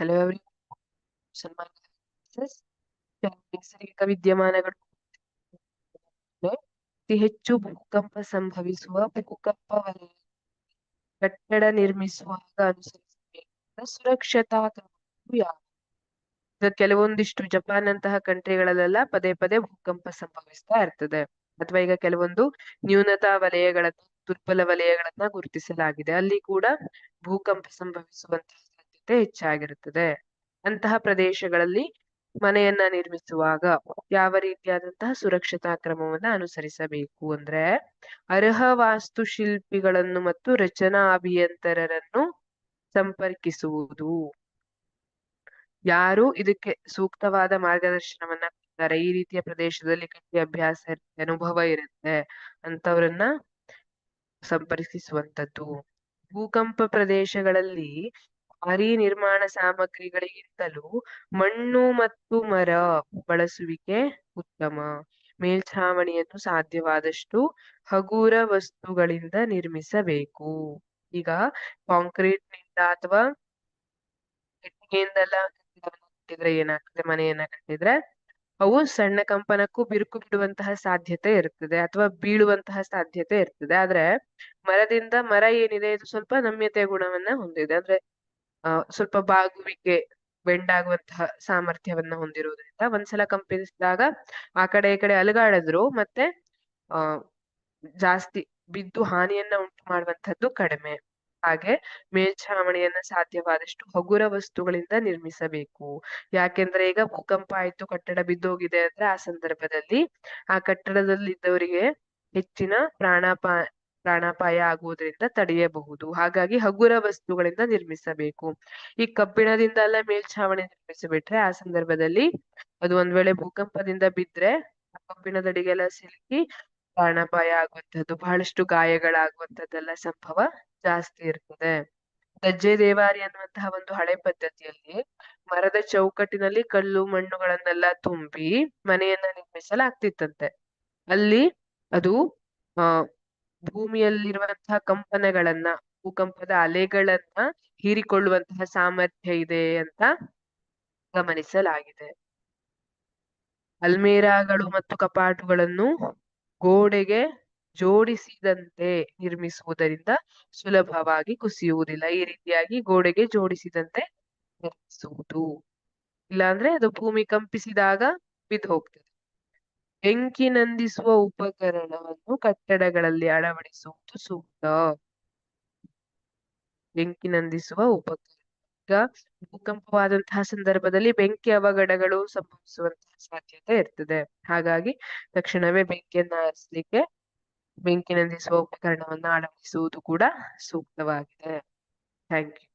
Hello every ಸನ್ಮಾನ ನೈಸರ್ಗಿಕ ವಿದ್ಯಮಾನಗಳು ಅತಿ ಹೆಚ್ಚು ಭೂಕಂಪ ಸಂಭವಿಸುವ ಭೂಕಂಪ ವಲಯ ಕಟ್ಟಡ ನಿರ್ಮಿಸುವಾಗ ಅನುಸರಿಸಬೇಕಾದ ಸುರಕ್ಷತಾ ಕ್ರಮಗಳು ಯಾವುವು? ಈಗ ಕೆಲವೊಂದಿಷ್ಟು ಜಪಾನ್ ಅಂತಹ ಕಂಟ್ರಿಗಳಲ್ಲೆಲ್ಲ ಪದೇ ಪದೇ ಭೂಕಂಪ ಸಂಭವಿಸ್ತಾ ಇರ್ತದೆ. ಅಥವಾ ಈಗ ಕೆಲವೊಂದು ನ್ಯೂನತಾ ವಲಯಗಳನ್ನ ದುರ್ಬಲ ವಲಯಗಳನ್ನ ಗುರುತಿಸಲಾಗಿದೆ. ಅಲ್ಲಿ ಕೂಡ ಭೂಕಂಪ ಸಂಭವಿಸುವಂತಹ ಸಾಧ್ಯತೆ ಹೆಚ್ಚಾಗಿರುತ್ತದೆ. ಅಂತಹ ಪ್ರದೇಶಗಳಲ್ಲಿ ಮನೆಯನ್ನ ನಿರ್ಮಿಸುವಾಗ ಯಾವ ರೀತಿಯಾದಂತಹ ಸುರಕ್ಷತಾ ಕ್ರಮವನ್ನ ಅನುಸರಿಸಬೇಕು ಅಂದ್ರೆ, ಅರ್ಹ ವಾಸ್ತುಶಿಲ್ಪಿಗಳನ್ನು ಮತ್ತು ರಚನಾ ಅಭಿಯಂತರರನ್ನು ಸಂಪರ್ಕಿಸುವುದು. ಯಾರು ಇದಕ್ಕೆ ಸೂಕ್ತವಾದ ಮಾರ್ಗದರ್ಶನವನ್ನ ಕೊಡ್ತಾರೆ, ಈ ರೀತಿಯ ಪ್ರದೇಶದಲ್ಲಿ ಕಟ್ಟಿ ಅಭ್ಯಾಸ ಇರುತ್ತೆ, ಅನುಭವ ಇರುತ್ತೆ ಅಂತವರನ್ನ ಸಂಪರ್ಕಿಸುವಂತದ್ದು. ಭೂಕಂಪ ಪ್ರದೇಶಗಳಲ್ಲಿ ಭಾರೀ ನಿರ್ಮಾಣ ಸಾಮಗ್ರಿಗಳಿಗಿಂತಲೂ ಮಣ್ಣು ಮತ್ತು ಮರ ಬಳಸುವಿಕೆ ಉತ್ತಮ. ಮೇಲ್ಛಾವಣಿಯನ್ನು ಸಾಧ್ಯವಾದಷ್ಟು ಹಗುರ ವಸ್ತುಗಳಿಂದ ನಿರ್ಮಿಸಬೇಕು. ಈಗ ಕಾಂಕ್ರೀಟ್ ನಿಂದ ಅಥವಾ ಇಟ್ಟಿಗೆಯಿಂದೆಲ್ಲ ಕಟ್ಟಿದ್ರೆ ಏನಾಗ್ತದೆ, ಮನೆಯನ್ನ ಕಟ್ಟಿದ್ರೆ ಅವು ಸಣ್ಣ ಕಂಪನಕ್ಕೂ ಬಿರುಕು ಬಿಡುವಂತಹ ಸಾಧ್ಯತೆ ಇರ್ತದೆ ಅಥವಾ ಬೀಳುವಂತಹ ಸಾಧ್ಯತೆ ಇರ್ತದೆ. ಆದ್ರೆ ಮರ ಏನಿದೆ ಇದು ಸ್ವಲ್ಪ ನಮ್ಯತೆ ಗುಣವನ್ನ ಹೊಂದಿದೆ. ಅಂದ್ರೆ ಸ್ವಲ್ಪ ಬಾಗುವಿಕೆ ಬೆಂಡಾಗುವಂತಹ ಸಾಮರ್ಥ್ಯವನ್ನ ಹೊಂದಿರುವುದರಿಂದ ಒಂದ್ಸಲ ಕಂಪಿಸಿದಾಗ ಆ ಕಡೆ ಈ ಕಡೆ ಅಲುಗಾಡಿದ್ರು ಮತ್ತೆ ಆ ಜಾಸ್ತಿ ಬಿದ್ದು ಹಾನಿಯನ್ನ ಉಂಟು ಮಾಡುವಂತದ್ದು ಕಡಿಮೆ. ಹಾಗೆ ಮೇಲ್ಛಾವಣಿಯನ್ನ ಸಾಧ್ಯವಾದಷ್ಟು ಹಗುರ ವಸ್ತುಗಳಿಂದ ನಿರ್ಮಿಸಬೇಕು. ಯಾಕೆಂದ್ರೆ ಈಗ ಭೂಕಂಪ ಆಯ್ತು, ಕಟ್ಟಡ ಬಿದ್ದೋಗಿದೆ ಅಂದ್ರೆ ಆ ಸಂದರ್ಭದಲ್ಲಿ ಆ ಕಟ್ಟಡದಲ್ಲಿದ್ದವರಿಗೆ ಹೆಚ್ಚಿನ ಪ್ರಾಣಾಪಾಯ ಆಗುವುದರಿಂದ ತಡೆಯಬಹುದು. ಹಾಗಾಗಿ ಹಗುರ ವಸ್ತುಗಳಿಂದ ನಿರ್ಮಿಸಬೇಕು. ಈ ಕಬ್ಬಿಣದಿಂದ ಎಲ್ಲ ಮೇಲ್ಛಾವಣಿ ನಿರ್ಮಿಸಿಬಿಟ್ರೆ ಆ ಸಂದರ್ಭದಲ್ಲಿ ಅದು ಒಂದ್ ವೇಳೆ ಭೂಕಂಪದಿಂದ ಬಿದ್ರೆ ಆ ಕಬ್ಬಿಣದಡಿಗೆಲ್ಲ ಸಿಲುಕಿ ಪ್ರಾಣಾಪಾಯ ಆಗುವಂತದ್ದು, ಬಹಳಷ್ಟು ಗಾಯಗಳಾಗುವಂತದ್ದೆಲ್ಲ ಸಂಭವ ಜಾಸ್ತಿ ಇರ್ತದೆ. ಗಜ್ಜೆ ದೇವಾರಿ ಅನ್ನುವಂತಹ ಒಂದು ಹಳೆ ಪದ್ಧತಿಯಲ್ಲಿ ಮರದ ಚೌಕಟ್ಟಿನಲ್ಲಿ ಕಲ್ಲು ಮಣ್ಣುಗಳನ್ನೆಲ್ಲ ತುಂಬಿ ಮನೆಯನ್ನ ನಿರ್ಮಿಸಲಾಗ್ತಿತ್ತಂತೆ. ಅಲ್ಲಿ ಅದು ಆ ಭೂಮಿಯಲ್ಲಿರುವಂತಹ ಕಂಪನಗಳನ್ನ, ಭೂಕಂಪದ ಅಲೆಗಳನ್ನ ಹೀರಿಕೊಳ್ಳುವಂತಹ ಸಾಮರ್ಥ್ಯ ಇದೆ ಅಂತ ಗಮನಿಸಲಾಗಿದೆ. ಅಲ್ಮೇರಾಗಳು ಮತ್ತು ಕಪಾಟುಗಳನ್ನು ಗೋಡೆಗೆ ಜೋಡಿಸಿದಂತೆ ನಿರ್ಮಿಸುವುದರಿಂದ ಸುಲಭವಾಗಿ ಕುಸಿಯುವುದಿಲ್ಲ. ಈ ರೀತಿಯಾಗಿ ಗೋಡೆಗೆ ಜೋಡಿಸಿದಂತೆ ನಿರ್ಮಿಸುವುದು, ಇಲ್ಲಾಂದ್ರೆ ಅದು ಭೂಮಿ ಕಂಪಿಸಿದಾಗ ಬಿದ್ದು ಹೋಗ್ತದೆ. ಬೆಂಕಿ ನಂದಿಸುವ ಉಪಕರಣವನ್ನು ಕಟ್ಟಡಗಳಲ್ಲಿ ಅಳವಡಿಸುವುದು ಸೂಕ್ತ. ಬೆಂಕಿ ನಂದಿಸುವ ಉಪಕರಣ, ಈಗ ಭೂಕಂಪವಾದಂತಹ ಸಂದರ್ಭದಲ್ಲಿ ಬೆಂಕಿ ಅವಘಡಗಳು ಸಂಭವಿಸುವಂತಹ ಸಾಧ್ಯತೆ ಇರ್ತದೆ. ಹಾಗಾಗಿ ತಕ್ಷಣವೇ ಬೆಂಕಿಯನ್ನ ಆರಿಸ್ಲಿಕ್ಕೆ ಬೆಂಕಿ ನಂದಿಸುವ ಉಪಕರಣವನ್ನ ಅಳವಡಿಸುವುದು ಕೂಡ ಸೂಕ್ತವಾಗಿದೆ. Thank you.